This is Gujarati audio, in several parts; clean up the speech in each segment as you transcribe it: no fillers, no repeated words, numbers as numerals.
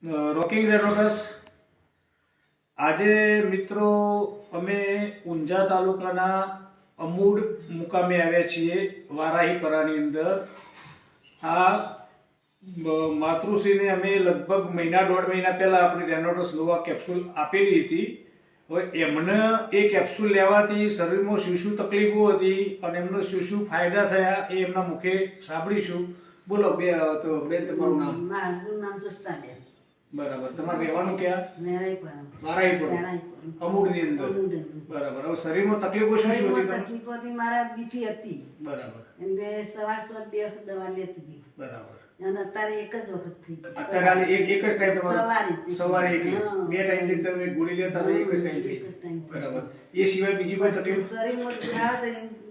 રોકિંગ રેનોટસ આજે મિત્રો અમે ઊંઝા તાલુકાના અમૂડ મુકામે આવ્યા છીએ વારાહીપરાની અંદર। આ માતૃશ્રીને અમે લગભગ મહિના દોઢ મહિના પહેલા આપણી રેનોટસ નોવા કેપ્સ્યુલ આપેલી હતી। હવે એમને એ કેપ્સ્યુલ લેવાથી શરીરમાં શું શું તકલીફો હતી અને એમને શું શું ફાયદા થયા એ એમના મુખે સાંભળીશું। બોલો તો બેન, તમારું નામ? મારું નામ જોસ્તાબેન। બરાબર, તમારે રહેવાનું ક્યાં? વારાહીપરા અમૂડની અંદર। બરાબર, હવે શરીરમાં તકલીફો શું શું હતી? તકલીફોથી મારા બીપી હતી। બરાબર, એટલે સવાર સવાર 2 વખત દવા લેતી હતી। બરાબર। અને અત્યારે એક જ વખત થઈ ગઈ। અત્યારે એક જ ટાઈમ સવારે સવારે એક જ બે ટાઈમ જે તમે ગોળી લેતા હતા એક જ ટાઈમ થઈ? બરાબર। એ સિવાય બીજી કોઈ તકલીફ? શરીરમાં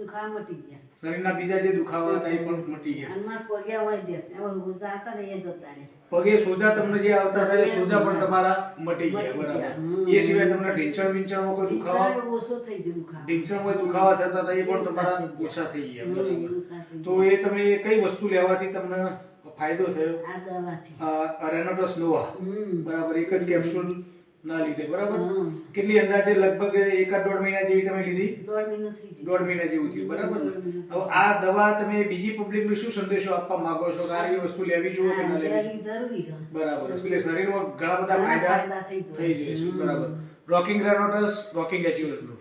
દુખાવા મટી ગયા। શરીરના બીજા જે દુખાવા હતા એ પણ મટી ગયા? અને મારા પગે હોય દે એમાં સોજા હતા ને એ જતા રહે। પગે સોજા તમને જે આવતા હતા એ સોજા પણ તમારા મટી ગયા? બરાબર। એ સિવાય તમને ઢીંચણ વિંચણમાં કોઈ દુખાવા? ઓછો થઈ ગયો દુખાવા। ઢીંચણમાં દુખાવા થતા હતા એ પણ તમારા ઓછા થઈ ગયા? બરાબર। તો એ તમે કઈ વસ્તુ લેવાથી તમને ફાયદો થયો? આ દવાથી આ રેનોટસ નોવા। બરાબર, એક જ કેપ્સ્યુલ ના લીધે? બરાબર। હા। કેટલી અંદાજે લગભગ 1-1.5 મહિના જેવી તમે લીધી? 1.5 મહિનો થઈ ગયો। 1.5 મહિના જેવું થયું? બરાબર ને? હવે આ દવા તમે બીજી પબ્લિકને શું સંદેશો આપવા માંગો છો કે આ વસ્તુ લેવી જોઈએ કે ના લેવી? લેવી જરૂરી છે। બરાબર, એટલે શરીરમાં ઘણા બધા ફાયદા થઈ જાય છે। બરાબર। રોકિંગ રેનોટસ, રોકિંગ એચિવર્સ।